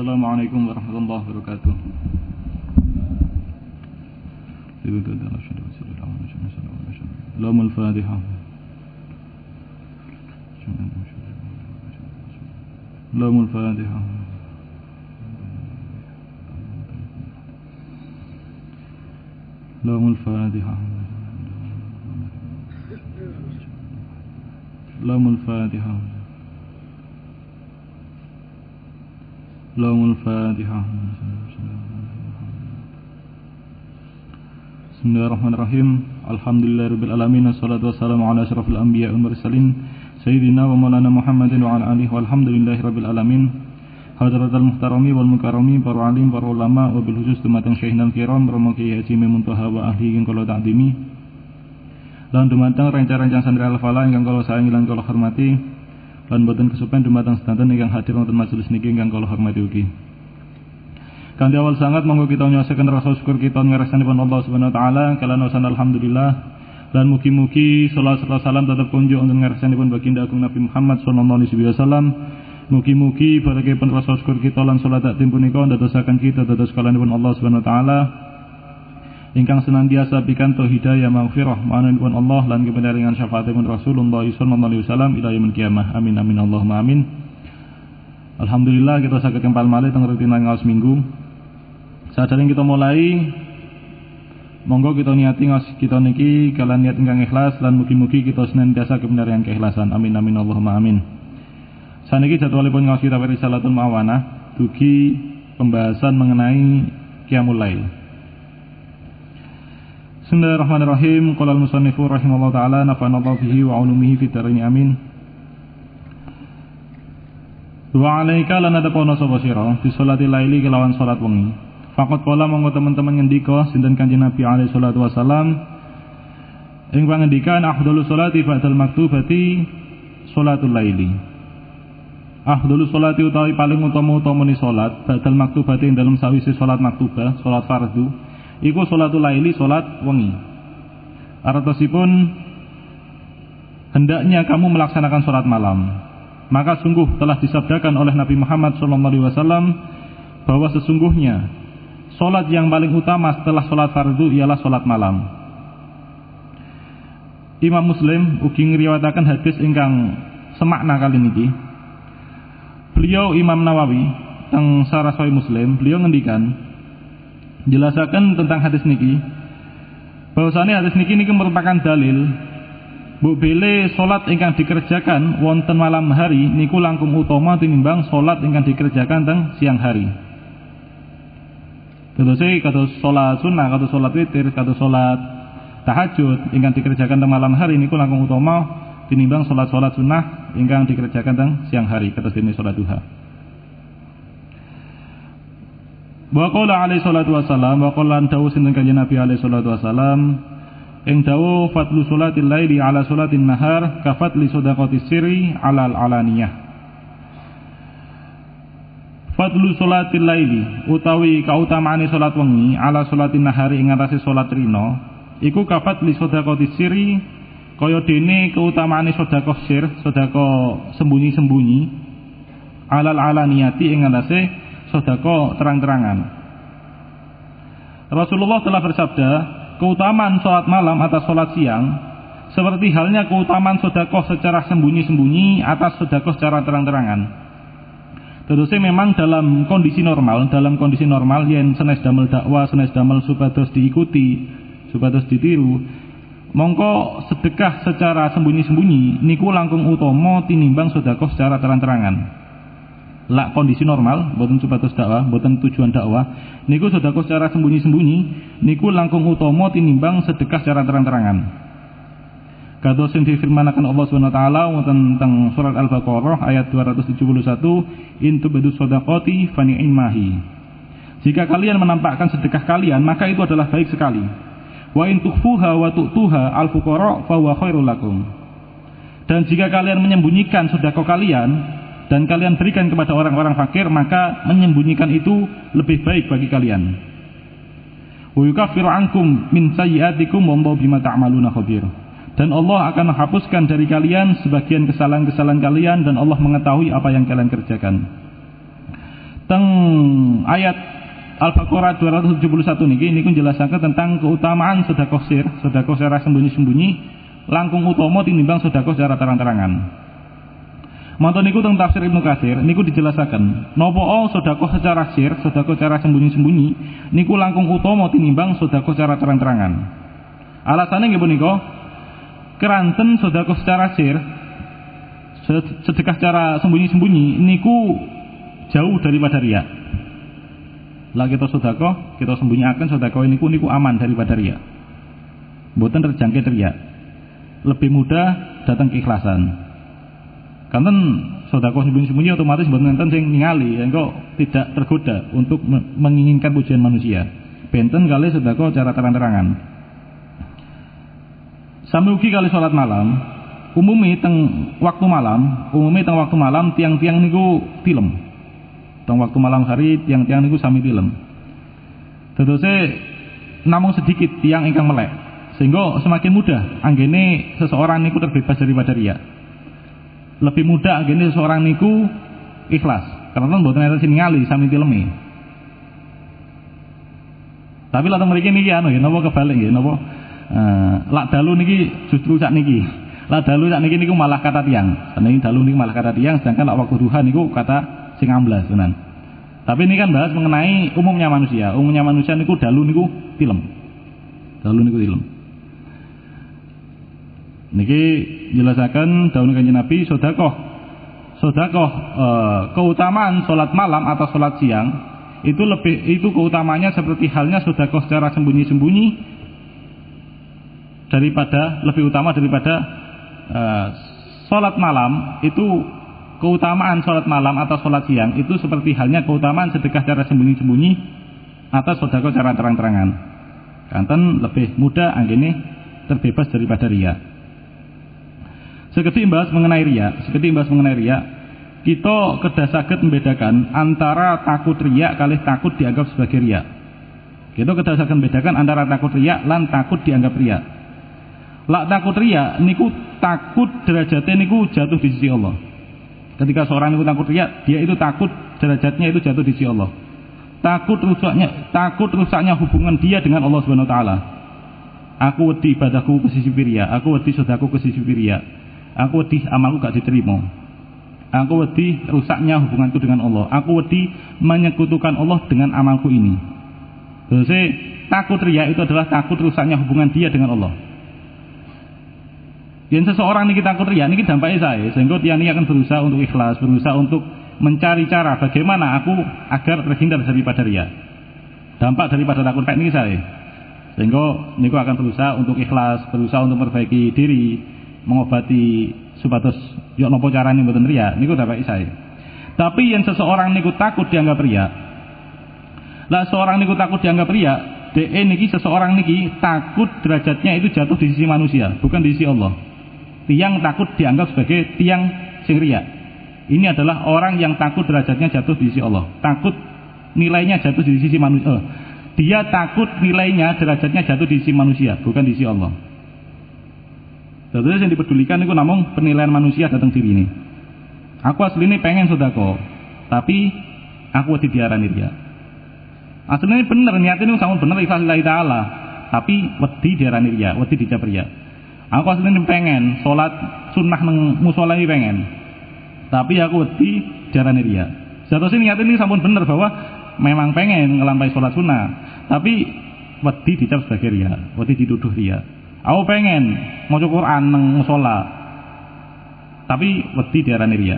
Assalamualaikum warahmatullahi wabarakatuh. Lamul Fatihah. Lamul Fatihah. Lamul Fatihah. Lamul Fatihah. Lamul Fatihah. Bismillahirrahmanirrahim. Alhamdulillahirabbil alamin. Wassalatu wassalamu ala asyrafil anbiya'i wal mursalin sayyidina wa maulana Muhammadin wa ala alihi walhamdulillahirabbil alamin. Hadratal muhtarami wal mukarrami para alim para ulama wa bil khusus dumateng syekhina kiram Romo Kiai Haji Muntaha wa ahli ingkang kula takdimi. Lan dumateng rencana-rencana santri al-falah ingkang kula sayangi lan kula hormati. Lan boten kesupen dumateng sedanten ingkang hadir wonten majelis niki ingkang kula hormati ugi. Kanthi awal sangat monggo kita nyaosaken rasa syukur kita ngarasanipun Allah Subhanahu wa taala kalian wasan alhamdulillah lan mugi-mugi selawat serta salam tetep kunjuk wonten ngarasanipun baginda agung Nabi Muhammad sallallahu alaihi wasallam. Mugi-mugi barakipun rasa syukur kita lan salat takdim punika ndadosaken kita dados kalianipun Allah Subhanahu wa taala ingkang senantiasa pikanto hidayah maghfirah mananipun Allah lan kebenaran syafaatipun Rasulullah sallallahu alaihi wasallam ila yaumil qiyamah. Amin amin Allahumma amin. Alhamdulillah kita saged kempal malih teng rutin ngaos minggu. Sadurunge kita mulai monggo kita niati ngaos kita niki kalian niat ingkang ikhlas lan mugi-mugi kita senantiasa kebenaran keikhlasan. Amin amin Allahumma amin. Saniki jadwalipun ngaos kitab Risalatul Mawanah dugi pembahasan mengenai Qiyamul Lail. Bismillahirrahmanirrahim. Qala al-musannifu rahimallahu taala nafa'anallahu bihi wa 'ulumihi fid dharain amin. Wa 'alaika lan atapono sapa sira bi sholati laili kelawan salat wengi. Faqat qala monggo teman-teman ngendika sinten Kanjeng Nabi alaihi salatu wasalam ing pangendikan afdhalus sholati ba'dal maktubati sholatul laili. Afdhalus sholati utawi paling utama-utamane salat ba'dal maktubati ing dalem sawise salat maktubah, salat fardu iku sholatul laili, salat wengi. Artosipun hendaknya kamu melaksanakan salat malam. Maka sungguh telah disabdakan oleh Nabi Muhammad SAW bahwa sesungguhnya salat yang paling utama setelah salat fardu ialah salat malam. Imam Muslim ugi ngriwayataken hadis ingkang semakna kali niki. Beliau Imam Nawawi teng Syarah Sahih Muslim beliau ngendikan jelasaken tentang hadis niki bahwasanya hadis niki merupakan dalil mbok bele salat ingkang dikerjakan wonten malam hari niku langkung utama tinimbang salat ingkang dikerjakan teng siang hari. Terusé kados salat sunah, kados salat witir, kados salat tahajud ingkang dikerjakan teng malam hari niku langkung utama tinimbang salat-salat sunah ingkang dikerjakan teng siang hari kados dene salat duha. Wa qala alaihi salatu wasalam wa qala dawu sinten Kanjeng Nabi alaihi salatu wasalam ing dawu fadlu sholatil laili ala sholatin nahar ka fadli shadaqatis sirri ala alaniyah. Fadlu sholatil laili utawi kautamaane salat wengi ala sholatin nahari ing atase salat rina iku ka fadli shadaqatis sirri kaya dene keutamaane sedekah sir, sedekah sembunyi-sembunyi alal alaniyati ing atase sedekah terang-terangan. Rasulullah telah bersabda, keutamaan salat malam atas salat siang seperti halnya keutamaan sedekah secara sembunyi-sembunyi atas sedekah secara terang-terangan. Terusnya memang dalam kondisi normal yen senes damel dakwah, senes damel supados diikuti, supados ditiru, mongko sedekah secara sembunyi-sembunyi niku langkung utama tinimbang sedekah secara terang-terangan. Lak kondisi normal, boten supados dakwah, boten tujuan dakwah, niku sedekah secara sembunyi-sembunyi niku langkung utama tinimbang sedekah secara terang-terangan. Kados sing difirmanaken Allah Subhanahu wa taala wonten teng surat Al-Baqarah ayat 271, "In tubdu shadaqati fa ni'mahi." Jika kalian menampakkan sedekah kalian, maka itu adalah baik sekali. Wa in tukhfuha wa tu'tuha al-fuqara fa huwa khairul lakum. Dan jika kalian menyembunyikan sedekah kalian dan kalian berikan kepada orang-orang fakir, maka menyembunyikan itu lebih baik bagi kalian. Wa yukaffiru ankum min sayyi'atikum wallahu bima ta'maluna khabir. Dan Allah akan menghapuskan dari kalian sebagian kesalahan-kesalahan kalian dan Allah mengetahui apa yang kalian kerjakan. teng ayat Al-Baqarah 271 niki niku njelasaken tentang keutamaan sedekah sir, sedekah secara sembunyi-sembunyi langkung utama tinimbang sedekah secara terang-terangan. Mantun niku teng tafsir Ibnu Katsir niku dijelasaken napa sedekah secara sir, sedekah secara sembunyi-sembunyi niku langkung utama tinimbang sedekah secara terang-terangan. Alasannya nggih punika keranten sedekah secara sir, sedekah secara sembunyi-sembunyi niku jauh daripada riya. Lah kita sedekah, kita sembunyiaken sedekah niku aman daripada riya. Mboten terjangkit riya. Lebih mudah datang keikhlasan. Kanten sedekah sembunyi-sembunyi otomatis mboten enten sing ningali, engko tidak tergoda untuk menginginkan pujian manusia. Benten kali sedekah secara terang-terangan. Sami ugi kali salat malam, umumnya teng waktu malam tiang-tiang niku tilem. Teng waktu malam hari tiang-tiang niku sami tilem. Tetese namung sedikit tiang ingkang melek, sehingga semakin mudah anggene seseorang niku terbebas daripada riya. Lebih mudah anggene seseorang niku ikhlas, karena mboten enten sing ningali sami tileme. Tapi lha teng mriki niki anu nggih napa kebalik nggih napa lak dalu niki justru sak niki. Lak dalu sak niki niku malah kata tiang. Niki dalu niku malah kata tiang, sedangkan lak waktu duha niku kata sing amblas tenan. Tapi ini kan bahas mengenai umumnya manusia. Umumnya manusia niku dalu niku tilem. Dalu niku tilem. Niki jelasaken dawuh Kanjeng Nabi sedekah keutamaan salat malam atau salat siang itu keutamanya seperti halnya sedekah secara sembunyi-sembunyi lebih utama daripada salat malam itu. Keutamaan sholat malam atau sholat siang itu seperti halnya keutamaan sedekah secara sembunyi-sembunyi atau sedekah secara terang-terangan. Kanten lebih mudah anggene terbebas daripada riya. Sekedhik bahas mengenai riya, kita kedah saged membedakan antara takut riya kalih takut dianggap sebagai riya. Kita kedah saged membedakan antara takut riya lan takut dianggap riya. Lak takut riya niku takut derajatnya niku jatuh di sisi Allah. Ketika seorang itu takut riya, dia itu takut derajatnya itu jatuh di sisi Allah. Takut rusaknya hubungan dia dengan Allah Subhanahu wa taala. Aku wedi ibadahku ke sisi riya, aku wedi sedekahku ke sisi riya. Aku wedi amalku gak diterima. Aku wedi rusaknya hubunganku dengan Allah. Aku wedi menyekutukan Allah dengan amalku ini. Terus takut riya itu adalah takut rusaknya hubungan dia dengan Allah. Yang seseorang niki takut riya niki dampaknya saya, sehingga dia ini akan berusaha untuk ikhlas, berusaha untuk mencari cara bagaimana aku agar terhindar daripada riya. Dampak daripada takut riya niki saya, sehingga niku akan berusaha untuk ikhlas, berusaha untuk memperbaiki diri, mengobati supados yo napa carane mboten riya niku dampaknya saya. Tapi yang seseorang niku takut dianggap riya, lah seorang niku takut dianggap riya, niki seseorang niki takut derajatnya itu jatuh di sisi manusia, bukan di sisi Allah. Tiang takut dianggap sebagai tiang sing riya. Ini adalah orang yang takut derajatnya jatuh di sisi Allah. Takut nilainya jatuh di sisi manusia. Dia takut nilainya derajatnya jatuh di sisi manusia, bukan di sisi Allah. Terus yang dipedulikan itu namung penilaian manusia datang diri ini. Aku aslinya pengen sedekah, tapi aku wedi diarani riya. Aslinya bener niatnya sampun bener ikhlas lillahi taala, tapi wedi diarani riya, wedi dicap riya. Aku aslinya pengen sholat sunnah nang mushola ini pengen, tapi aku wedi diarani riya. Seharusnya niat ini sampun bener bahwa memang pengen ngelampaui sholat sunnah, tapi wedi dicap sebagai riya, wedi dituduh riya. Aku pengen maca Quran nang mushola, tapi wedi diarani riya.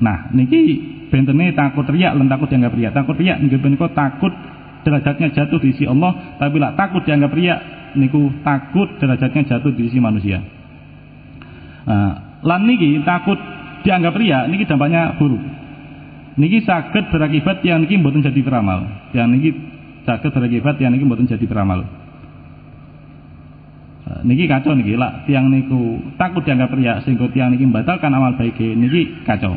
Nah, niki bentene takut riya lan takut dianggap riya. Takut riya nggih menika takut derajatnya jatuh di sisi Allah, tapi lak takut dianggap riya niku takut derajatnya jatuh di sisi manusia. Lan niki takut dianggap riya niki dampaknya buruk. Niki saged berakibat yang niki mboten jadi beramal. Yang niki saged berakibat yang niki mboten jadi beramal. Niki kacau niki lak tiang niku takut dianggap riya sehingga tiang niki membatalkan amal baik niki kacau.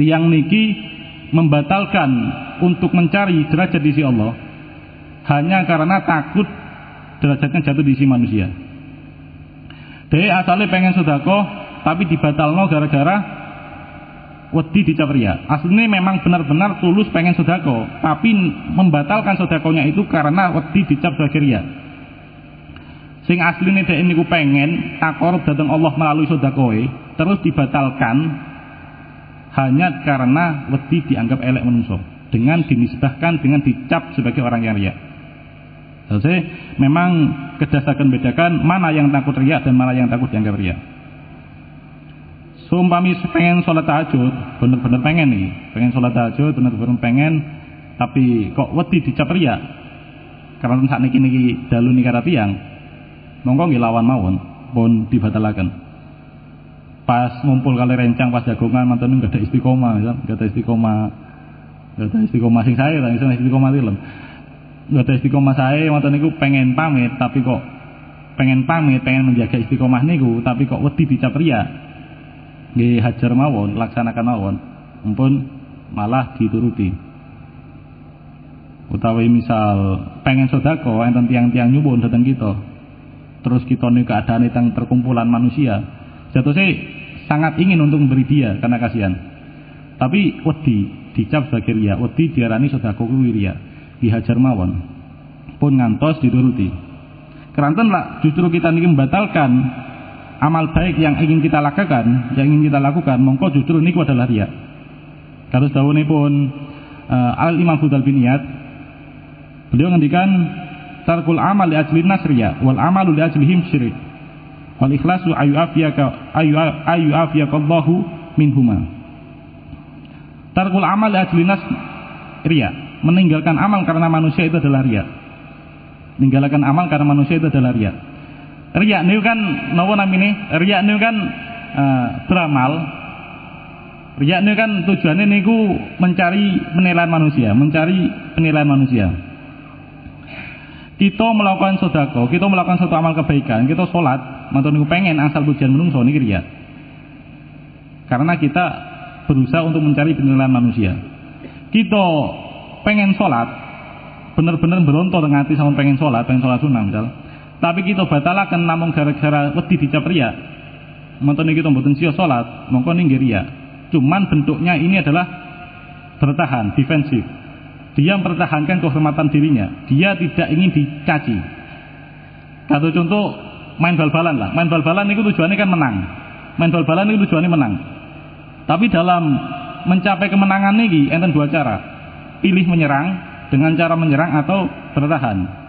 Tiang niki membatalkan untuk mencari derajat di sisi Allah hanya karena takut derajatnya jatuh di sisi manusia. Dia asalnya pengen sedekah tapi dibatalno gara-gara wedi dicap riya. Aslinya memang benar-benar tulus pengen sedekah, tapi membatalkan sedekahnya itu karena wedi dicap sebagai riya. Sing asline dhek niku pengen takarub dhateng Allah melalui sedekahe, terus dibatalkan hanya karena wedi dianggap elek menungso, dengan dinisbahkan, dengan dicap sebagai orang yang riya. Jadi memang kedasakan bedakan mana yang takut riya dan mana yang takut dianggap riya. Umpami pengen sholat tahajud, bener-bener pengen nih, pengen sholat tahajud, bener-bener pengen, tapi kok wedi dicap riya, karena saat niki dalu nika tiang, mongko nggih lawan mawon, pun dibatalaken. Pas ngumpul kali rencang, pas jagongan, mantan nggak ada istiqomah, nggak ada istiqomah sing saya, lah, istiqomah film, nggak ada istiqomah saya, mantan niku pengen pamit, tapi kok pengen menjaga istiqomah niku, tapi kok wedi dicap riya. Nggih hajar mawon, laksanakan mawon, ampun malah dituruti. Utawi misal pengen sedekah enten tiang-tiang nyuwun datang kita. Terus kita niku keadaan teng perkumpulan manusia. Jatuhnya sangat ingin untuk memberi dia karena kasihan. Tapi wedi dicap sebagai riya, wedi diarani sedekah kuwi riya. Dihajar mawon. Pun ngantos dituruti. Keranten lah justru kita niki membatalkan amal baik yang ingin kita lakukan, mongko justru niku adalah riya. Kados dawuhipun Al Imam Fudail bin Iyad, beliau ngendikan tarkul amal li ajli nasriya wal amalu li ajlihim syirik wal ikhlasu ayu afiyaka Allahu minhuma. Tarkul amal li ajli nasriya, meninggalkan amal karena manusia itu adalah riya. Meninggalkan amal karena manusia itu adalah riya. Riya niku kan napa namine? Riya niku kan beramal. Riya niku kan tujuannya niku mencari penilaian manusia, Kita melakukan sedekah, kita melakukan satu amal kebaikan, kita salat, mantun niku pengen asal pujian menungso niki riya. Karena kita berusaha untuk mencari penilaian manusia. Kita pengen salat, bener-bener berontok dengan hati sama pengen salat sunah misal. Tapi kita batalaken namung gara-gara wedi dicap riya. Mantun kita mboten siya salat, mongko nggih riya. Cuman bentuknya ini adalah bertahan, defensif. Dia mempertahankan kehormatan dirinya. Dia tidak ingin dicaci. Satu contoh main bal-balan lah. Main bal-balan itu tujuannya kan menang. Tapi dalam mencapai kemenangan ini enten dua cara. Pilih menyerang dengan cara menyerang atau bertahan.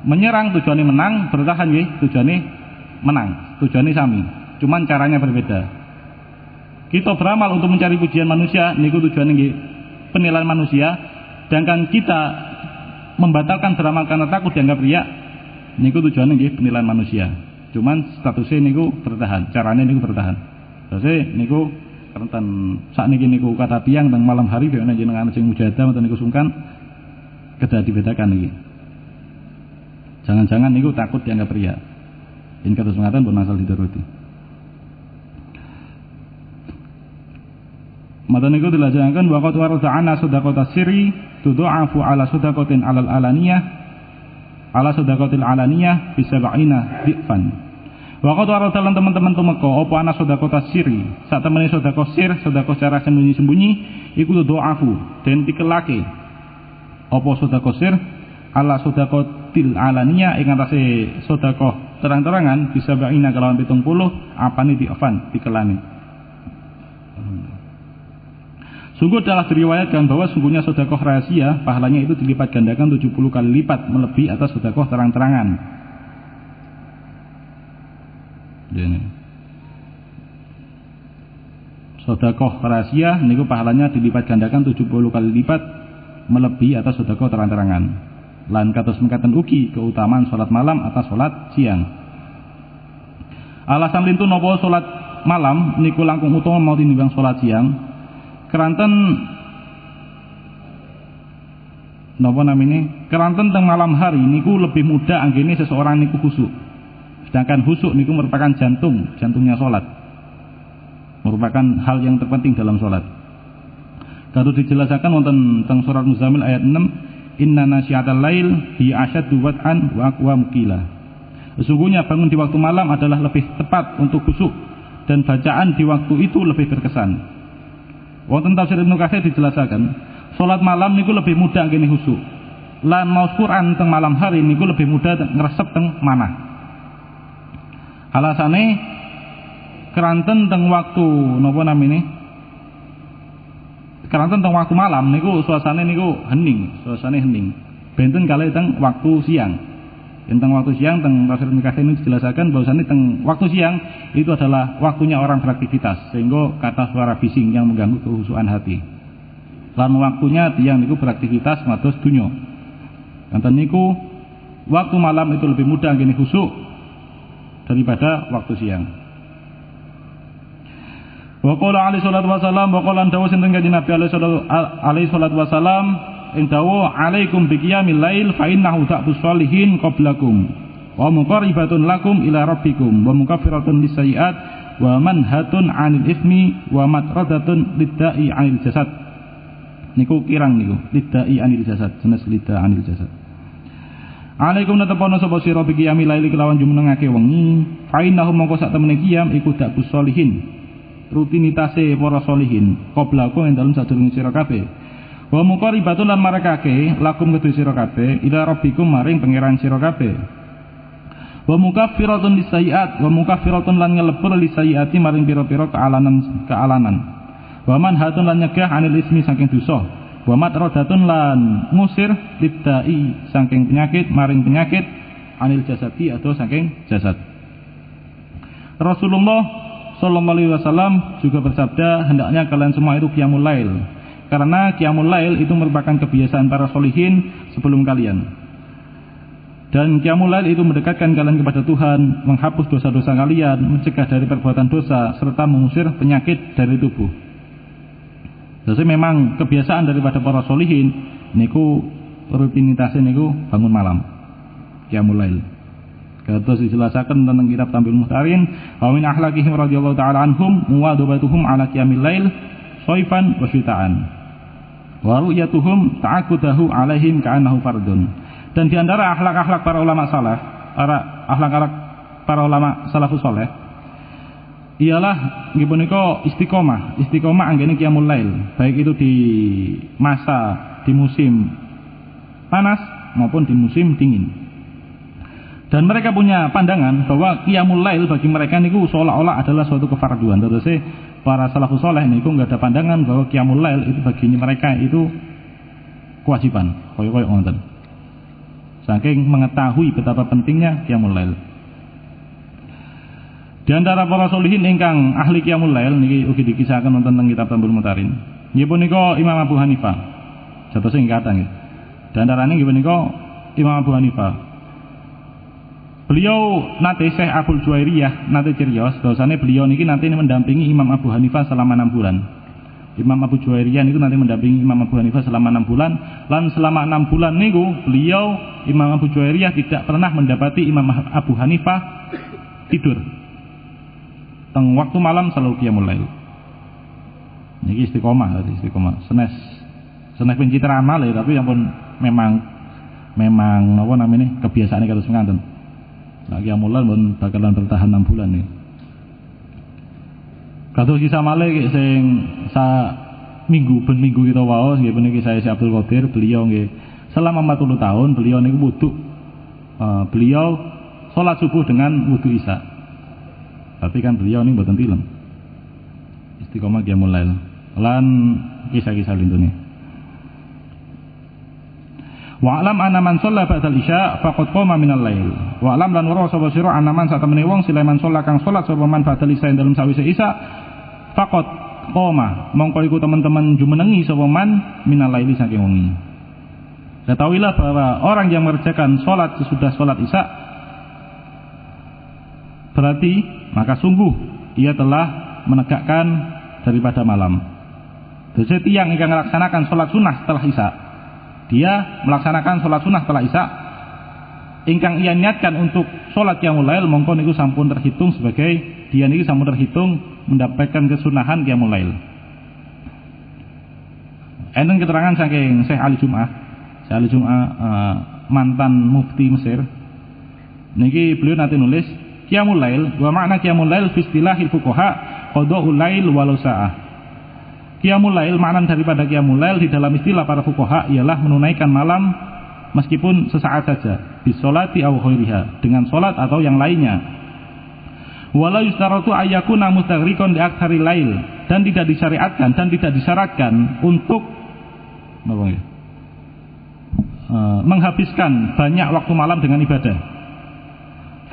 Menyerang tujuannya menang, bertahan nggih tujuannya menang, tujuannya sami, cuman caranya berbeda. Kita beramal untuk mencari pujian manusia, niku tujuannya nggih penilaian manusia, sedangkan kita membatalkan beramal karena takut dianggap riya, niku tujuannya nggih penilaian manusia. Cuman statusnya niku bertahan, caranya niku bertahan. Terus niku rentan saat niku kata tiang dan malam hari dene jenengan sing mujahadah mboten niku sungkan kedah dibedakan niki. Jangan-jangan niku takut dianggap riya. Ini kados mengatakan pun asal dituruti. Mata niku dilajengaken wa qad warada ana sadaqata sirri tudha'afu ala sadaqatin alal alaniyah ala sadaqatil alaniyah bi 70 dhifan. Wa qad warada lan teman-teman tumeka apa ana sadaqata sirri, sak temene sedekah sir, sedekah secara sembunyi-sembunyi iku tudha'afu den dikelake. Apa sedekah sir ala sedaqatil alaniyah ing atase sedekah terang-terangan bisa ba'ina kelawan 70 apane diafan dikelani. Sungguh telah diriwayatkan bahwa sungguhnya sedekah rahasia pahalanya itu dilipat gandakan 70 kali lipat melebihi atas sedekah terang-terangan. Ini. Sedekah rahasia niku pahalanya dilipat gandakan 70 kali lipat melebihi atas sedekah terang-terangan. Lan kados mekaten ugi keutamaan salat malam atas salat siang. Alasan lintu napa salat malam niku langkung utama mau tinimbang salat siang. Keranten napa namine? Keranten teng malam hari niku lebih mudah anggene seseorang niku khusyuk. Sedangkan khusyuk niku merupakan jantungnya salat. Merupakan hal yang terpenting dalam salat. Kalau dijelaskan wonten teng surat Muzammil ayat 6 Inna nasyiatal lail hi asyaddu wat'an wa aqwa muqila. Sesungguhnya bangun di waktu malam adalah lebih tepat untuk khusyuk dan bacaan di waktu itu lebih berkesan. Wonten tafsir Ibnu Katsir dijelasaken, salat malam niku lebih mudah nggene khusyuk. Lan maos Quran teng malam hari niku lebih mudah ngresep teng manah. Alasane keranten teng waktu napa namine? Keranten teng waktu malam niku suasane niku hening, suasane hening. Benten kalih teng waktu siang. Tentang waktu siang teng tafsir Ibnu Katsir ini dijelaskan bahwasanya teng waktu siang itu adalah waktunya orang beraktivitas sehingga kata suara bising yang mengganggu kehusuan hati. Lan waktunya tiyang niku beraktivitas mados dunya. Kanten niku waktu malam itu lebih mudah ngene khusyuk daripada waktu siang. Wa qala alaihi salatu wasalam wa qala dawu sinten kanjeng Nabi alaihi salatu wasalam indawu alaikum biqiyamil lail fa innahu da'bus sholihin qablakum wa muqarribatun lakum ila rabbikum wa mukaffiratun lisayiat wa manhatun 'anil ismi wa matradatun lidda'i 'anil jasad. Niku kirang niku lidda'i 'anil jasad, jenis lidda' 'anil jasad. Alaikum natapono sapa sira biqiyamil lail kelawan jumenengake wengi fa innahu mongko sak temene qiyam iku da'bus sholihin, rutinitase para sholihin qablakum ing dalem sadurunge sira kabeh. Wa muqarribatun lan marekake lakum kedue sira kabeh ila rabbikum maring pangeran sira kabeh. Wa mukaffiratun lisayiat wa mukaffiratun lan ngelebur lisayiati maring pira-pira kealanan. Wa manhatun lan nyegah anil ismi saking dosa. Wa matradatun lan ngusir lidda'i saking penyakit maring penyakit anil jasadi atau saking jasad. Rasulullah sallallahu alaihi wasallam juga bersabda, hendaknya kalian semua itu qiyamul lail. Karena qiyamul lail itu merupakan kebiasaan para sholihin sebelum kalian. Dan qiyamul lail itu mendekatkan kalian kepada Tuhan, menghapus dosa-dosa kalian, mencegah dari perbuatan dosa, serta mengusir penyakit dari tubuh. Jadi memang kebiasaan daripada para sholihin niku rutinitasnya niku bangun malam, qiyamul lail. Kados dijelaskan tentang kitab Tampil Muhtarin, wa min akhlaqihim radhiyallahu taala anhum muwadhabatuhum ala qiyamil lail soifan wa syita'an. Wa ru'yatuhum ta'akudahu alaihim ka'annahu fardun. Dan di antara akhlak-akhlak para ulama salaf, akhlak-akhlak para ulama salafus saleh ialah nggih punika istiqomah. Istiqomah anggene qiyamul lail, baik itu di musim panas maupun di musim dingin. Dan mereka punya pandangan bahwa qiyamul lail bagi mereka niku seolah-olah adalah suatu kefarduan. Terus para salafus saleh niku enggak ada pandangan bahwa qiyamul lail itu bagi mereka itu kewajiban, koyo-koyo ngoten. Saking mengetahui betapa pentingnya qiyamul lail. Di antara para sholihin ingkang ahli qiyamul lail niki ugi dikisahkan wonten teng kitab Tampil Muhtarin. Nggih punika Imam Abu Hanifah. Jatuh sing kata nggih. Di antarane nggih punika Imam Abu Hanifah. Beliau nate Syekh Abdul Juwairiyah nate cirios bahwasane beliau niki nanti mendampingi Imam Abu Hanifah selama 6 bulan. Imam Abu Juwairiyah niku nanti mendampingi Imam Abu Hanifah selama 6 bulan, lan selama 6 bulan niku beliau Imam Abu Juwairiyah tidak pernah mendapati Imam Abu Hanifah tidur. Teng waktu malam selalu qiyamul lail. Niki istiqomah. Senes pencitra amal ya, tapi yang pun memang napa namanya kebiasaane kados mekaten. Nah, qiyamul lail pun bakalan bertahan 6 bulan nih. Kados kisah malih sing minggu kita waos nggih puniki saya si Abdul Qadir, beliau nggih selama 40 tahun beliau niku wudu. Beliau salat subuh dengan wudu isya. Tapi kan beliau ini mboten tilem. Istiqomah qiyamul lail. Lan kisah-kisah lintune. Wa alam anna man shalla ba'dal isya faqad qama minal lail. Wa alam lan waro sapa sira anna man satemene wong sileman sholat kang salat sapa man ba'dal isya dalem sawise isya faqad qama mongko iku teman-teman jumenengi sapa man minal laili saking wengi. Ketahuilah bahwa orang yang mengerjakan sholat sesudah sholat isya berarti maka sungguh ia telah menegakkan daripada malam. Jadi tiang yang melaksanakan sholat sunnah setelah isya, dia melaksanakan sholat sunnah setelah isya, ingkang ia niatkan untuk sholat qiyamul lail mongko niku sampun terhitung sebagai dia niku sampun terhitung mendapatkan kesunahan qiyamul lail. Enten keterangan saking Syekh Ali Jum'ah. Syekh Ali Jum'ah mantan mufti Mesir. Niki beliau nanti nulis qiyamul lail wa makna qiyamul lail fi istilahil fuqaha qada'ul lail walau sa'ah. Qiyamul lail, makna daripada qiyamul lail di dalam istilah para fuqaha ialah menunaikan malam meskipun sesaat saja, bisolati aw ghairiha, dengan solat atau yang lainnya. Wala yustaratu ayyakuna mustaghriqan li aktsari lail, dan tidak disyariatkan dan tidak disyaratkan untuk menghabiskan banyak waktu malam dengan ibadah.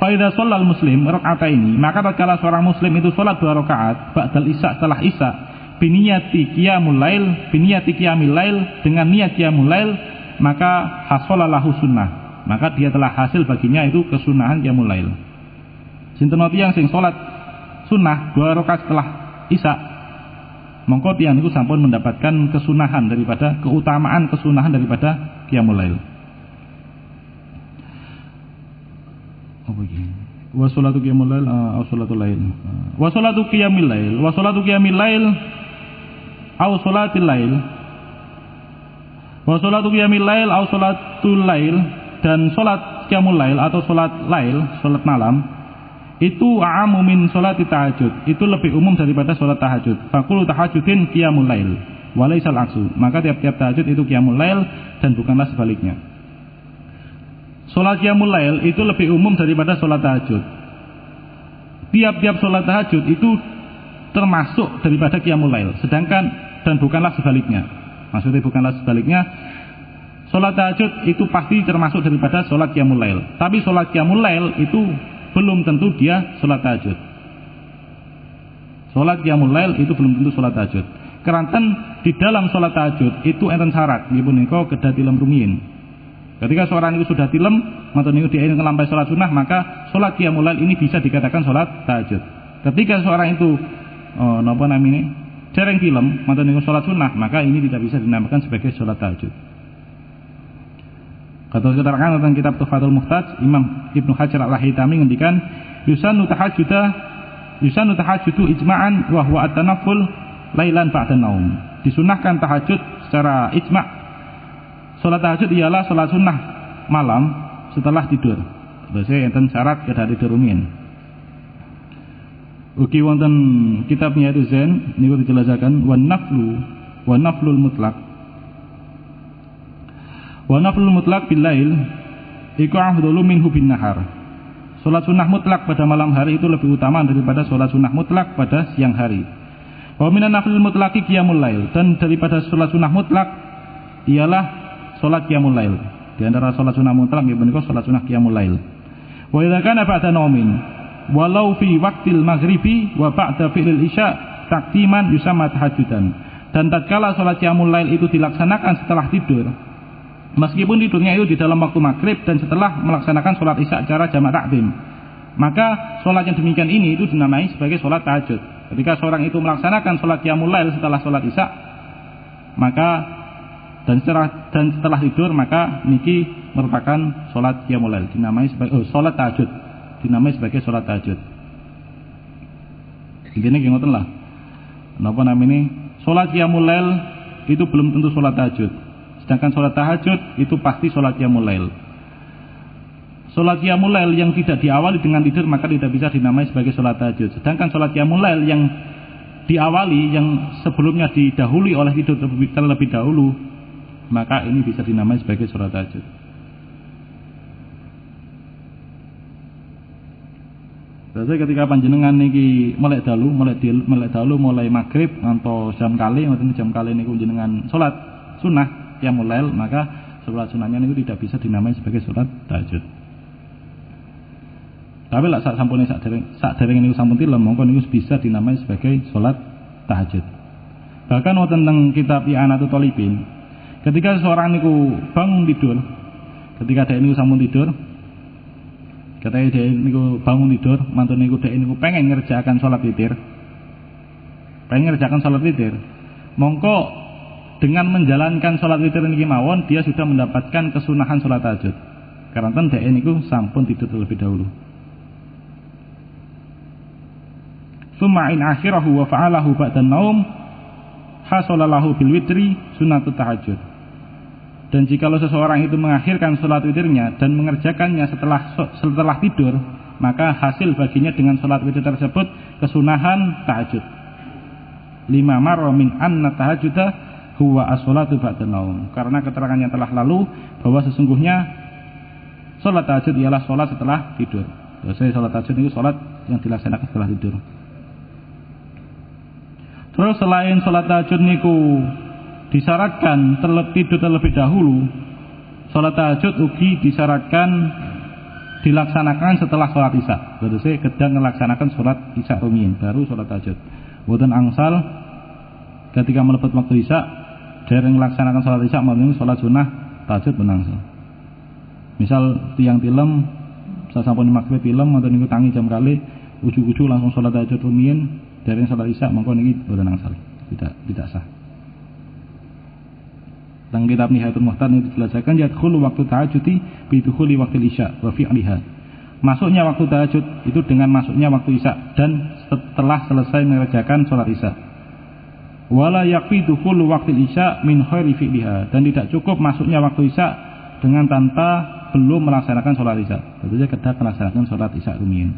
Fa idza shallal muslim rak'ataini, maka tatkala seorang muslim itu salat 2 rakaat ba'dal isya, setelah isya, biniyati qiyamul lail, biniyati qiyamil lail, dengan niat qiyamul lail, maka hasolalahu sunnah, maka dia telah hasil baginya itu kesunahan qiyamul lail. Sinten tiyang sing salat sunnah 2 rakaat setelah isya, mongko tiyang niku sampun mendapatkan kesunahan daripada keutamaan kesunahan daripada qiyamul lail. Apa iki? Wa sholatu qiyamul lail aw sholatul lail. Wa sholatu qiyamil lail, wa sholatu qiyamil lail aw sholatil lail. Wa sholatu qiyamil lail aw sholatul lail, dan sholat qiyamul lail atau sholat lail, sholat malam, itu a'amu min sholati tahajud, itu lebih umum daripada sholat tahajud. Faqulu tahajudin qiyamul lail walaisal aksu, maka tiap-tiap tahajud itu qiyamul lail dan bukanlah sebaliknya. Sholat qiyamul lail itu lebih umum daripada sholat tahajud. Tiap-tiap sholat tahajud itu termasuk daripada qiyamul lail, sedangkan dan bukanlah sebaliknya. Maksudnya bukanlah sebaliknya. Sholat tahajud itu pasti termasuk daripada sholat qiyamul lail, tapi sholat qiyamul lail itu belum tentu dia sholat tahajud. Sholat qiyamul lail itu belum tentu sholat tahajud. Keranten di dalam sholat tahajud itu enten syarat, nggih punika kedah tilem rumiyin. Ketika seorang itu sudah tilem, matur niku dia ingin ngelampahi sholat sunnah, maka sholat qiyamul lail ini bisa dikatakan sholat tahajud. Ketika seorang itu napa namine dereng tilem, matur niku sholat sunnah, maka ini tidak bisa dinamakan sebagai sholat tahajud. Kata keterangan tentang kitab Tuhfatul Muhtaj, Imam Ibnu Hajar Al-Haytami ngendikan yusanu tahajudu ijma'an wa huwa at-tanafful lailan ba'da naum. Disunahkan tahajud secara ijma'. Salat tahajud ialah salat sunnah malam setelah tidur. Terus enten syarat kedah tidur rumiyin. Ugi wonten kitab Niyaduz Zain niku dijelasaken wa naflul mutlaq. Wa naflul mutlaq bil lail iku afdalu minhu bin nahar. Salat sunnah mutlak pada malam hari itu lebih utama daripada salat sunnah mutlak pada siang hari. Wa minan naflil mutlaqi qiyamul lail, dan daripada salat sunnah mutlak ialah salat qiyamul lail. Di antara salat sunnah mutlak nggih menika salat sunnah qiyamul lail. Wa idza kana ba'da naumin walau fi waqtil maghribi wa ba'da fi'lil isya taqdiman yusamma tahajjudan. Dan tatkala salat qiyamul lail itu dilaksanakan setelah tidur, meskipun tidurnya itu di dalam waktu maghrib dan setelah melaksanakan sholat isya secara jamak takdim, maka sholat yang demikian ini itu dinamai sebagai sholat tahajud. Ketika seorang itu melaksanakan sholat qiyamul lail setelah sholat isya, maka dan setelah tidur, maka niki merupakan sholat qiyamul lail, dinamai sebagai sholat tahajud, dinamai sebagai sholat tahajud. Intinya ngoten lah. Napa namanya? Sholat qiyamul lail itu belum tentu sholat tahajud. Sedangkan sholat tahajud itu pasti sholat qiyamul lail. Sholat qiyamul lail yang tidak diawali dengan tidur maka tidak bisa dinamai sebagai sholat tahajud. Sedangkan sholat qiyamul lail yang diawali, yang sebelumnya didahului oleh tidur terlebih dahulu, maka ini bisa dinamai sebagai sholat tahajud. Biasanya ketika panjenengan niki melek dalu mulai maghrib ngantos jam kali, ngoten jam kali niku jenengan sholat sunnah qiyamul lail, maka sholat sunahnya itu tidak bisa dinamai sebagai sholat tahajud. Tapi lak sak sampune sak dereng niku sampun tilem, mongko niku bisa dinamai sebagai sholat tahajud. Bahkan wonten teng kitab I'anatul Thalibin, ketika seseorang niku bangun tidur, ketika dhek niku sampun tidur, ketika dhek niku bangun tidur, mantun niku dhek niku pengen ngerjakan sholat witir. Mongko dengan menjalankan sholat witir niki mawon dia sudah mendapatkan kesunahan sholat tahajud. Karena dhek niku sampun tidur terlebih dahulu. Summa in akhirahu wa fa'alahu ba'da naum hasalalahu bil witri sunnatut tahajud. Dan jikalau seseorang itu mengakhirkan sholat witirnya dan mengerjakannya setelah tidur, maka hasil baginya dengan sholat witir tersebut kesunahan tahajud. lima marra min anna tahajjuda huwa as-shalatu ba'da naum. Karena keterangan yang telah lalu bahwa sesungguhnya salat tahajud ialah salat setelah tidur. Jadi salat tahajud itu salat yang dilaksanakan setelah tidur. Terus selain salat tahajud niku disyaratkan tidur terlebih dahulu, salat tahajud ugi disyaratkan dilaksanakan setelah salat isya. Jadi kedang melaksanakan salat isya rumiyin baru salat tahajud. Boten angsal ketika mlebet waktu isya dereng melaksanakan salat isya maupun salat sunah tahajud menangsal. Misal tiang film sasampun maghrib film atau niku tangi jam kali ujug-ujug langsung salat tahajud rumiyin dereng salat isya mongko niki boten angsal. Tidak sah. Dalam kitab Nihayatul Muhtad ini dijelaskan yadkhulu waktu tahajudi bi dukhuli waktu isya wa fi'liha. Masuknya waktu tahajud itu dengan masuknya waktu isya dan setelah selesai mengerjakan salat isya. Wala yakfi dukhulu waktu isya min khairi fi'liha, dan tidak cukup masuknya waktu isya dengan tanpa belum melaksanakan salat isya. Tentunya kedah melaksanakan salat isya rumiyin.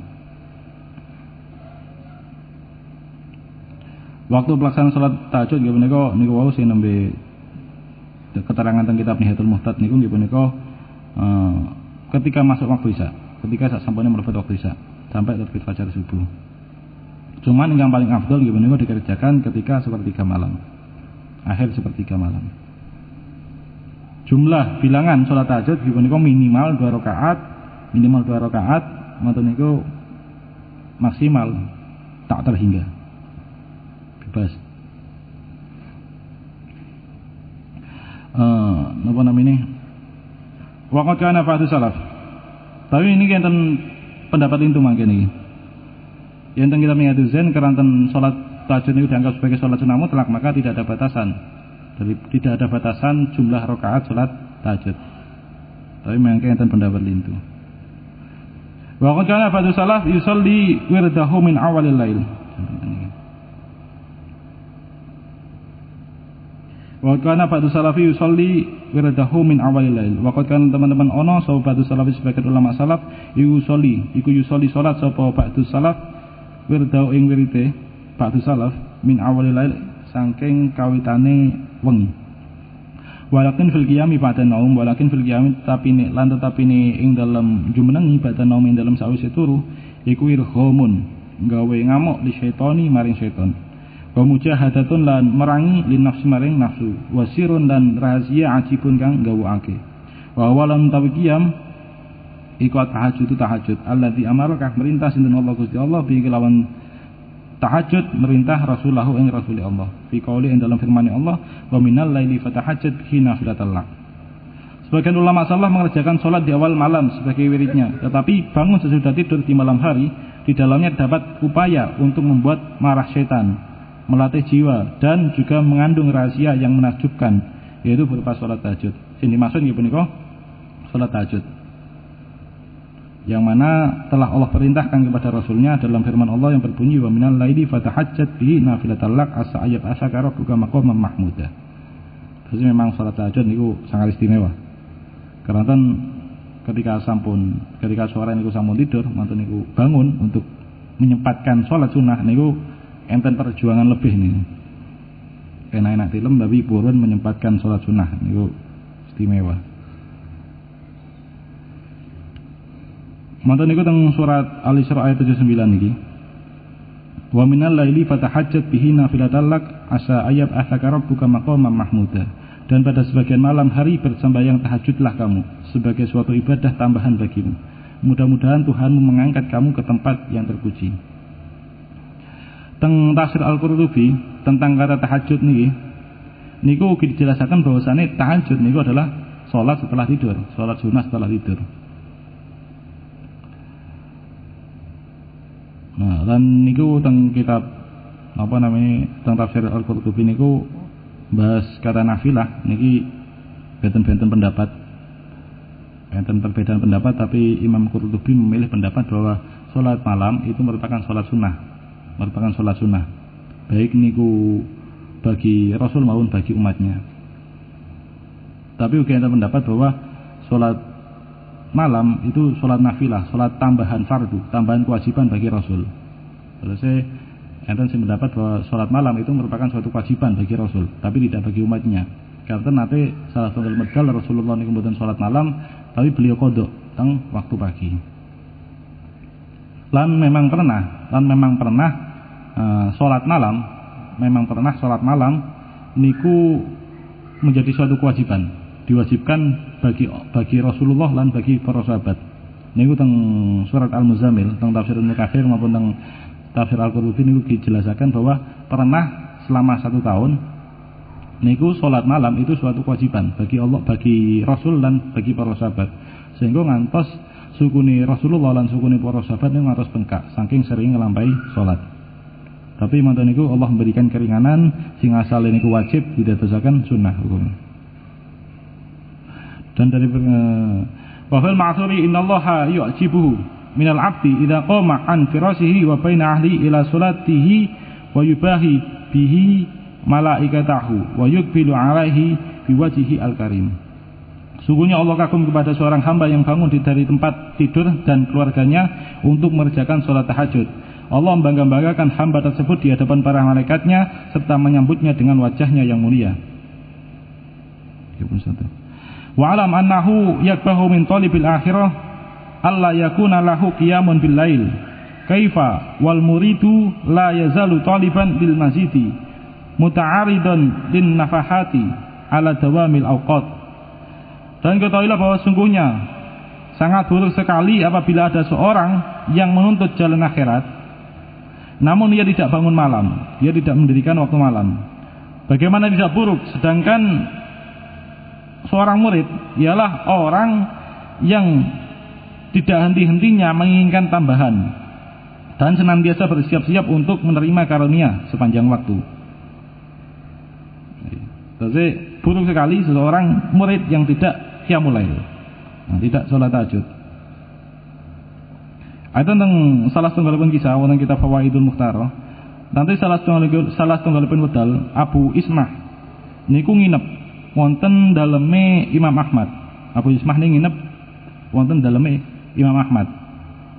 Waktu pelaksanaan salat tahajud nggih menika niku wau sing nembe keterangan tentang kitab Nihayatul Muhtad niku nggih punika ketika masuk waktu isya, ketika sak sampune mlebet waktu isya sampai terbit fajar subuh. Cuman yang paling afdal nggih punika dikerjakan ketika sepertiga malam. Akhir sepertiga malam. Jumlah bilangan salat tahajud nggih punika minimal 2 rakaat, ngoten niku maksimal tak terhingga. Bebas. Napa namanya? Waqat kana ba'du salaf. Tapi ini enten pendapat itu mangke niki. Enten kita mengatakan zen keranten salat tahajud itu dianggap sebagai salat sunah mutlak, maka tidak ada batasan. Tidak ada batasan jumlah rakaat salat tahajud. Tapi mangke enten pendapat itu. Waqat kana ba'du salaf yusalli wirdahu min awalil lail. Wa kana ba'du salafi yusalli wirdahu min awalil lail. Wa kana teman-teman ono sapa ba'du salafi sebagian ulama salaf yusolli salat sapa ba'du salaf wirdahu ing wirite ba'du salaf min awalil lail saking kawitane wengi. Walakin fil qiyami ba'da naum, walakin fil qiyami tetapi ing dalem jumenengi ba'da naum ing dalem sawise turu iku irghamun gawe ngamuk li syaitani maring syaitan. Wa mujahadatun lan merangi lin nafsi maring nafsu, wasirun dan rahasia ajibun kang gawuake. Wa awalan tawqiyam iku tahajud alladzi amaraka merintah sinten Allah Gusti Allah bi kelawan tahajud merintah rasulahu ing rasuli Allah fi qauli ing dalam firman Allah wa minal laili fatahajjad bihi nafilatan lak. Sebagian ulama salaf mengerjakan salat di awal malam sebagai wiridnya, tetapi bangun sesudah tidur di malam hari di dalamnya dapat upaya untuk membuat marah syaitan, melatih jiwa dan juga mengandung rahasia yang menakjubkan, yaitu berupa salat tahajud. Sing dimaksud nggih punika salat tahajud yang mana telah Allah perintahkan kepada Rasulnya dalam firman Allah yang berbunyi wa minal laili fatahajjat bihi nafilatan lak asa ayat asakara buka maqam mahmuda. Jadi memang salat tahajud niku sangat istimewa. Karena ketika suara niku sampun tidur, mantu niku bangun untuk menyempatkan salat sunah niku enten perjuangan lebih nih. Enak-enak film tapi purun menyempatkan salat sunah niku istimewa. Mantan niku teng surat Al-Isra ayat 79 niki. Wa minal laili fatahajjat bihi nafilatan lak asa ayat asaka rabbuka maqaman mahmuda. Dan pada sebagian malam hari bersembahyang tahajudlah kamu sebagai suatu ibadah tambahan bagimu. Mudah-mudahan Tuhanmu mengangkat kamu ke tempat yang terpuji. Teng tafsir Al-Qurtubi tentang kata tahajud niki niku dijelaskan bahwasane tahajud niku adalah salat setelah tidur, salat sunah setelah tidur. Nah, dan niku teng kitab teng tafsir Al-Qurtubi niku bahas kata nafilah niki benten-benten pendapat. Enten perbedaan pendapat, tapi Imam Qurtubi memilih pendapat bahwa salat malam itu merupakan salat sunnah. Baik niku bagi Rasul maupun bagi umatnya. Tapi juga ada pendapat bahwa salat malam itu salat nafilah, salat tambahan fardu, tambahan kewajiban bagi Rasul. Terus Enten sing mendapat bahwa sholat malam itu merupakan suatu kewajiban bagi Rasul, tapi tidak bagi umatnya. Karena nanti salah satu medal Rasulullah niku mboten sholat malam, tapi beliau qadha teng waktu pagi. Lan memang pernah sholat malam niku menjadi suatu kewajiban, diwajibkan bagi Rasulullah lan bagi para sahabat. Niku teng surat Al-Muzammil, teng tafsir Ibnu Katsir maupun teng tafsir Al-Qurtubi niku dijelaskan bahwa pernah selama 1 tahun niku sholat malam itu suatu kewajiban bagi Allah, bagi Rasul dan bagi para sahabat. Sehingga ngantos sukune Rasulullah lan sukune para sahabat niku ngantos bengkak saking sering nglampahi sholat. Tapi mantan niku Allah memberikan keringanan sing asale niku wajib didadosaken sunnah hukum. Dan dari wa fil ma'thuri innallaha yu'jibuhu minal 'abdi idza qama an firasihi wa baina ahli ila salatihi wa yubahi bihi malaikatahu wa yuqbilu 'alaihi biwajhihi al-karim. Sungguhnya Allah kagum kepada seorang hamba yang bangun dari tempat tidur dan keluarganya untuk mengerjakan salat tahajud. Allah membangga-banggakan hamba tersebut di hadapan para malaikatnya serta menyambutnya dengan wajahnya yang mulia. Wa alam annahu yakbahu min talibil akhirah alla yakuna lahu qiyamun bil lail. Kaifa wal muridu la yazalu taliban bil mazidi muta'aridan lin nafahati ala dawamil awqat. Dan ketahuilah bahwa sungguhnya sangat buruk sekali apabila ada seorang yang menuntut jalan akhirat namun dia tidak bangun malam, dia tidak mendirikan waktu malam. Bagaimana tidak buruk? Sedangkan seorang murid ialah orang yang tidak henti-hentinya menginginkan tambahan dan senantiasa bersiap-siap untuk menerima karunia sepanjang waktu. Jadi buruk sekali seseorang murid yang tidak qiyamul lail, tidak sholat tahajud. Ada tentang salah setunggalipun kisah wonten kitab Fawaidul Mukhtar. Nanti salah setunggalipun wedal Abu Ismah niku nginep wonten daleme Imam Ahmad. Abu Ismah niku nginep wonten daleme Imam Ahmad.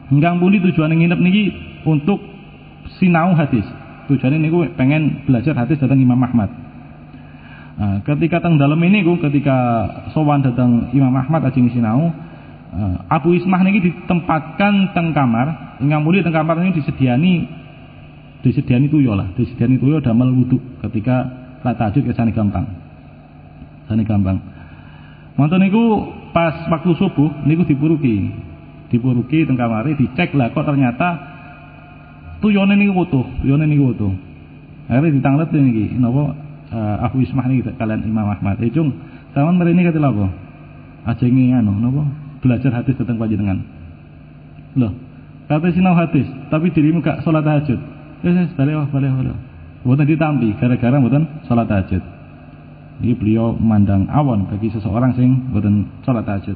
Ingkang pundi tujuane nginep niki untuk sinau hadis. Tujuane niku pengen belajar hadis datang Imam Ahmad. Nah, ketika teng dalem ini ketika sowan datang Imam Ahmad ajeng sinau, Abu Ismah niki ditempatkan teng kamar, ingkang mulia teng kamar ini disediani tuyo damel wudu ketika salat tahajud kesane gampang. Mantun niku pas waktu subuh niku dipuruki teng kamare dicek lah kok ternyata tuyone niku utuh. Akhirnya ditanglet niki napa Abu Ismah niki kalian Imam Ahmad. Cung, sampean mrene kate lha apa? Ajenge napa? Belajar hadis tentang panjenengan. Loh, kata sinau hadis, tapi dirimu gak sholat tahajud. Balik. Mboten ditampi gara-gara mboten sholat tahajud. Ini beliau memandang awan bagi seseorang sing mboten sholat tahajud.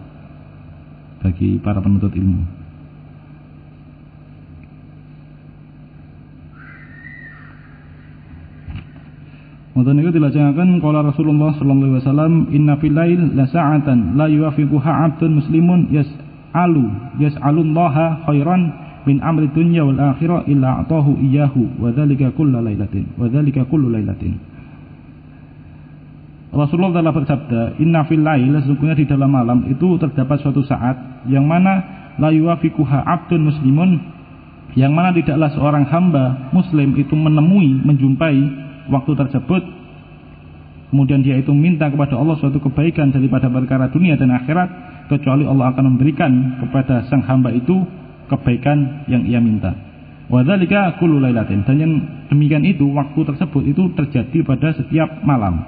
Bagi para penuntut ilmu. Mboten niku dilajengaken qala Rasulullah sallallahu alaihi wasallam inna fil lail la sa'atan la yuwafiquha 'abdun muslimun yas'alullaha khairan min amri dunya wal akhirah illa atahu iyyahu wa dzalika kullu lailatin. Rasulullah telah bersabda, inna fil lail, sesungguhnya di dalam malam itu terdapat suatu saat yang mana la yuwafiquha 'abdun muslimun, yang mana tidaklah seorang hamba muslim itu menjumpai waktu tersebut, kemudian dia itu minta kepada Allah suatu kebaikan daripada perkara dunia dan akhirat, kecuali Allah akan memberikan kepada sang hamba itu kebaikan yang ia minta. Wa dzalika kullu lailatin, dan yang demikian itu waktu tersebut itu terjadi pada setiap malam.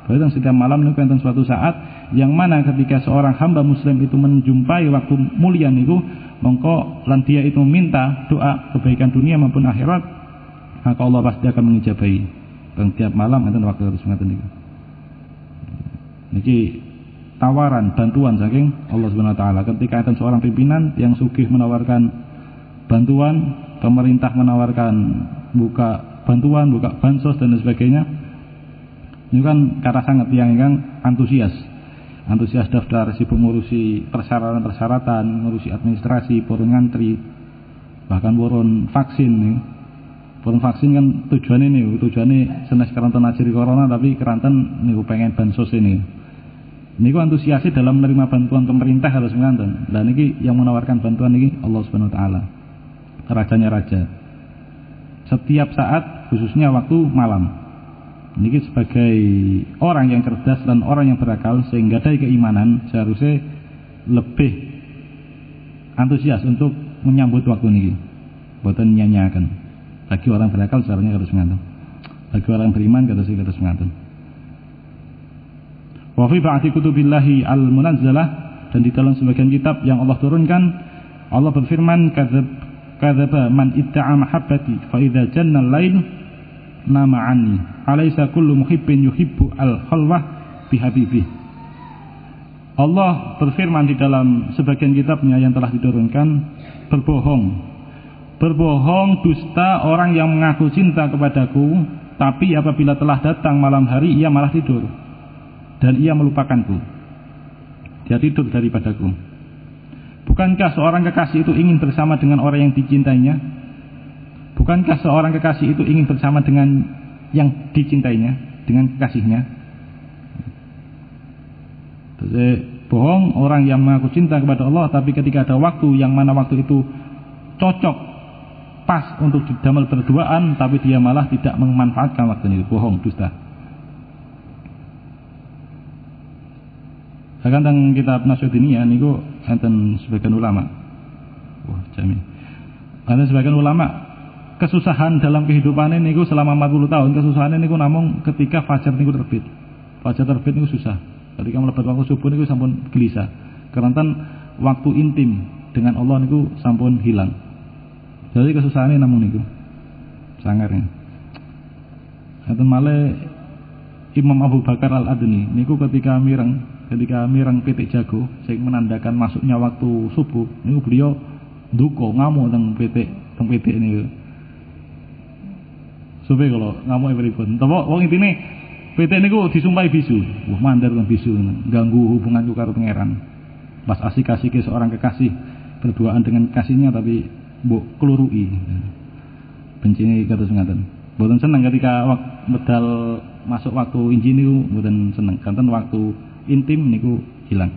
Berarti setiap malam itu enten suatu saat yang mana ketika seorang hamba muslim itu menjumpai waktu mulia niku, mongko lan dia itu minta doa kebaikan dunia maupun akhirat, maka Allah pasti akan mengijabahi. Tiap malam enten waktu harus ngaten niku. Niki tawaran bantuan saking Allah Subhanahu wa taala ketika enten seorang pimpinan yang sugih menawarkan bantuan, pemerintah menawarkan buka bantuan, buka bansos dan sebagainya. Ini kan kata sangat yang antusias daftar, sibuk ngurusi persyaratan, ngurusi administrasi, purun ngantri, bahkan purun vaksin nih. Pun vaksin kan tujuannya senes keranten ajri corona tapi keranten niku pengen bansos ini. Niku antusiasi dalam menerima bantuan pemerintah harus menganten. Dan niki yang menawarkan bantuan niki Allah Subhanahu wa taala. Rajanya raja. Setiap saat khususnya waktu malam. Niki sebagai orang yang cerdas dan orang yang berakal sehingga dari keimanan seharusnya lebih antusias untuk menyambut waktu niki. Boten nyanyiaken. Bagi orang berakal seharusnya harus menganten. Bagi orang beriman harus menganten. Wa fi ba'di kutubillahi al-munazzalah, dan di dalam sebagian kitab yang Allah turunkan Allah berfirman kadzaba man idda'a mahabbati fa idza janna al-lail nama anni alaysa kullu muhibbin yuhibbu al-khalwah bihabibih. Allah berfirman di dalam sebagian kitabnya yang telah diturunkan, berbohong dusta orang yang mengaku cinta kepadaku, tapi apabila telah datang malam hari ia malah tidur dan ia melupakanku. Dia tidur daripadaku. Bukankah seorang kekasih itu ingin bersama dengan orang yang dicintainya? Bukankah seorang kekasih itu ingin bersama dengan yang dicintainya, dengan kekasihnya? Jadi, bohong orang yang mengaku cinta kepada Allah, tapi ketika ada waktu yang mana waktu itu cocok pas untuk didamel berduaan, tapi dia malah tidak memanfaatkan waktu itu. Bohong, dusta. Bahkan tentang kitab Nasyuddiniyah niku enten sebagian ulama. Wah, jamin. Ada sebagian ulama kesusahan dalam kehidupan ini niku selama 40 tahun, kesusahan niku namung ketika fajar niku terbit. Fajar terbit niku susah. Ketika melebat waktu subuh niku sampun gelisah. Karena waktu intim dengan Allah niku sampun hilang. Jadi kesusahannya namun niku sangarnya. Enten malih Imam Abu Bakar Al-Adni niku ketika mireng pitik jago sing menandakan masuknya waktu subuh niku beliau duka ngamuk teng pitik niku. Supaya kalau ngamuk pripun. Tapi wong intine pitik niku disumpahi bisu. Wah, mandar kan bisu ganggu hubunganku karo pangeran. Pas asik-asike seorang kekasih berduaan dengan kasihnya tapi mbok kelurui. Bencine kados ngaten. Mboten seneng ketika medal masuk waktu inji niku mboten seneng. Kanten waktu intim niku hilang.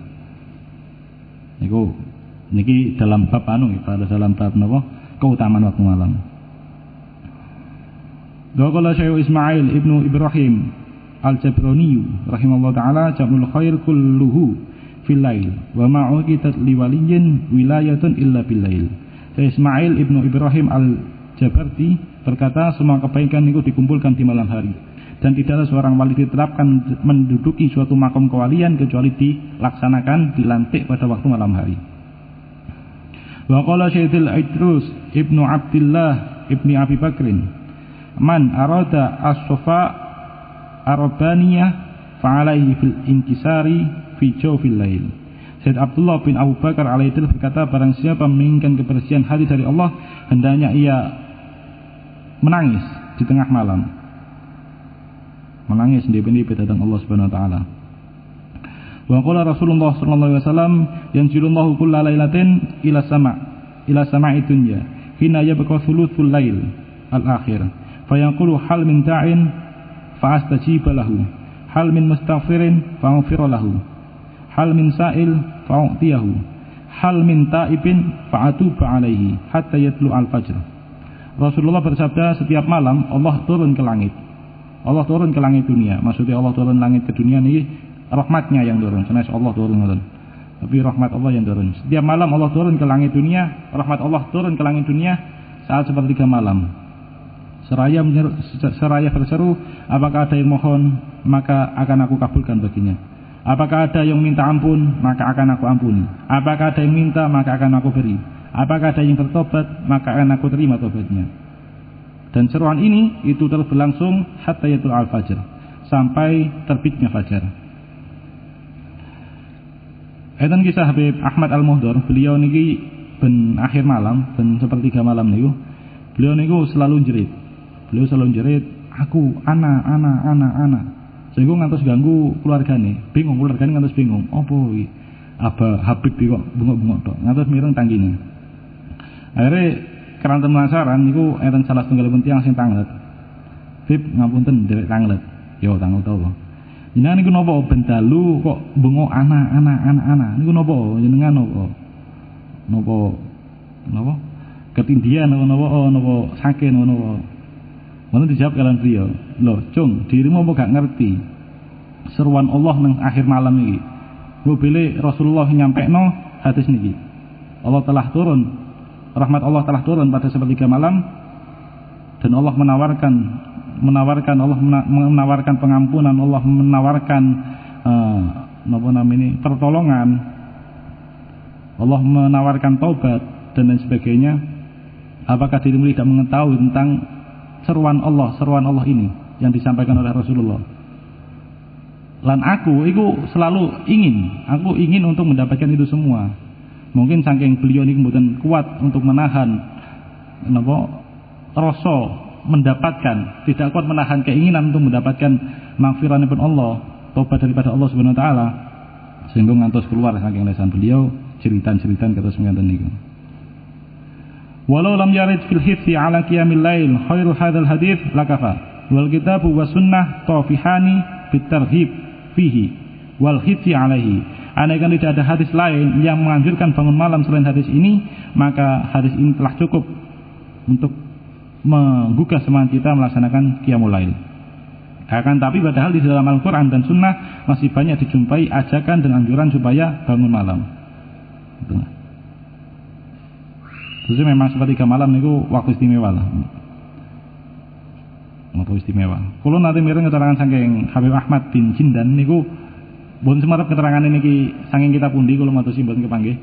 Niki dalam bab pada dalam bab napa? Keutamaan waktu malam. Qala Syekh Ismail Ibnu Ibrahim Al-Jabrani rahimahullah taala jamul khair kulluhu fil lail wa ma'uqitat liwaliyin wilayatun illa bil lail. Ismail Ibnu Ibrahim Al-Jabarti berkata, semua kebaikan itu dikumpulkan di malam hari, dan tidaklah seorang wali ditetapkan menduduki suatu makom kewalian kecuali dilaksanakan, dilantik pada waktu malam hari. Wa qala Syaikhul Idrus Ibnu Abdillah Ibni Abi Bakrin, man arada as-safa arabaniyah fa'alaihi fil inkisari fi jawfil lail. Sayyid Abdullah bin Abu Bakar alaihi berkata, barang siapa menginginkan kebersihan hati dari Allah, hendaknya ia menangis di tengah malam. Menangis sendiri datang Allah Subhanahu wa taala. Wa qala Rasulullah sallallahu alaihi wasallam, yanzilullahu kulla lailatin ila sama'i dunya hina yabqa thuluthul lail al-akhir fayaqulu hal min da'in fa astajib lahu, hal min mustaghfirin fa aghfir lahu, hal min sa'il fa'utiyahu, hal min ta'ibin fa'atuba alaihi hatta yatlu al-fajr. Rasulullah bersabda, setiap malam Allah turun ke langit. Allah turun ke langit dunia. Maksudnya Allah turun langit ke dunia ini rahmatnya yang turun. Sebenarnya Allah turun. Tapi rahmat Allah yang turun. Setiap malam Allah turun ke langit dunia, rahmat Allah turun ke langit dunia saat sepertiga malam. Seraya berseru, apakah ada yang mohon, maka akan aku kabulkan baginya. Apakah ada yang minta ampun, maka akan aku ampuni. Apakah ada yang minta, maka akan aku beri. Apakah ada yang bertobat, maka akan aku terima tobatnya. Dan seruan ini itu terus berlangsung hatta yatul al-fajr, sampai terbitnya fajar. Eten kisah Habib Ahmad Al-Muhdar, beliau niki ben akhir malam, ben sepertiga malam niku, beliau niku selalu jerit. Beliau selalu jerit, aku ana. Sehingga ngantos ganggu keluargane, bingung keluargane ngantos bingung. Apa iki? Aba Habib kok bengok-bengok tok. Ngantos mireng tanggine. Akhirnya keranten penasaran niku enten salah setunggalipun tiyang sing tanglet. Bib ngapunten derek tanglet. Yo tanglet apa? Jenengan niku napa ben dalu kok bengok anak niku napa jenengan napa? Napa? Ketindian napa sakit napa? Ngono dijawab kalian beliau. Loh, cung, dirimu apa gak ngerti seruan Allah nang akhir malam iki? Mbok bile Rasulullah nyampekno hadis niki. Allah telah turun, rahmat Allah telah turun pada sepertiga malam dan Allah menawarkan pengampunan, Allah menawarkan pertolongan, Allah menawarkan taubat dan lain sebagainya. Apakah dirimu tidak mengetahui tentang seruan Allah ini yang disampaikan oleh Rasulullah? Lan aku selalu ingin untuk mendapatkan itu semua. Mungkin saking beliau ini kemudian kuat untuk menahan rasa mendapatkan, tidak kuat menahan keinginan untuk mendapatkan maghfiratipun Allah, taubat daripada Allah Subhanahu wa taala, sehingga ngantos keluar saking lisan beliau ceritan-ceritan kados mengatakan niku. Walau lam yarid fil hifzi ala qiyamil lail khairu hadzal hadits lakafa wal kitabu was sunnah tawfihani bitarhib fihi wal hifzi alaihi. Andaikan tidak ada hadis lain yang menganjurkan bangun malam selain hadis ini, maka hadis ini telah cukup untuk menggugah semangat kita melaksanakan qiyamul lail. Akan tapi padahal di dalam Al-Qur'an dan sunnah masih banyak dijumpai ajakan dan anjuran supaya bangun malam. Betul. Terus memang sepertiga malam niku waktu istimewa lah. Waktu istimewa. Kalau nanti mireng keterangan saking Habib Ahmad bin Jindan niku bon semarep keterangan niki saking kita pundi kula matur mboten kepanggih.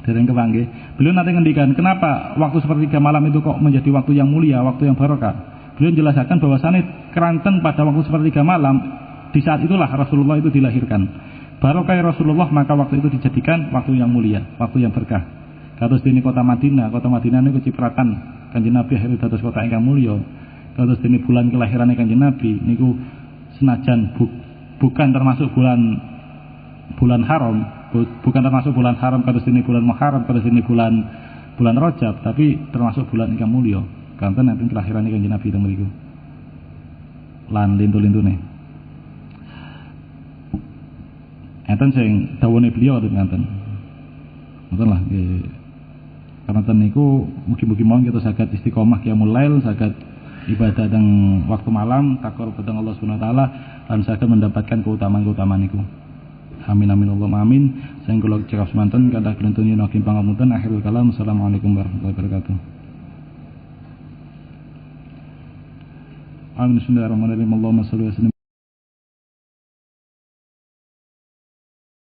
Dereng kepanggih. Beliau nanti ngendikan kenapa waktu sepertiga malam itu kok menjadi waktu yang mulia, waktu yang barokah. Beliau menjelaskan bahwasannya keranten pada waktu sepertiga malam di saat itulah Rasulullah itu dilahirkan. Barokah Rasulullah maka waktu itu dijadikan waktu yang mulia, waktu yang berkah. Kados dene kota Madinah niku cipratan Kanjeng Nabi akhir dados kota ingkang mulya. Kados dene bulan kelahirane Kanjeng Nabi niku senajan bukan termasuk bulan haram, bukan termasuk bulan haram kados dene bulan Muharram, kados dene bulan Rajab, tapi termasuk bulan ingkang mulya. Kanten enten kelahirane Kanjeng Nabi teng mriku. Lan lintu-lintune. Enten sing dawuhne beliau ngoten. Ngoten lah nggih. Karena niku mugi-mugi mawon kita saged istiqomah qiyamul lail, saged ibadah teng waktu malam, takor dhateng Allah Subhanahu wa taala lan saged mendapatkan keutamaan-keutamaan niku. Amin amin Allahumma amin. Sing kula cekap semanten kathah glentun yen nggih pangapunten akhirul kalam. Assalamualaikum warahmatullahi wabarakatuh. Amin. Bismillahirrahmanirrahim. Allahumma shalli wa sallim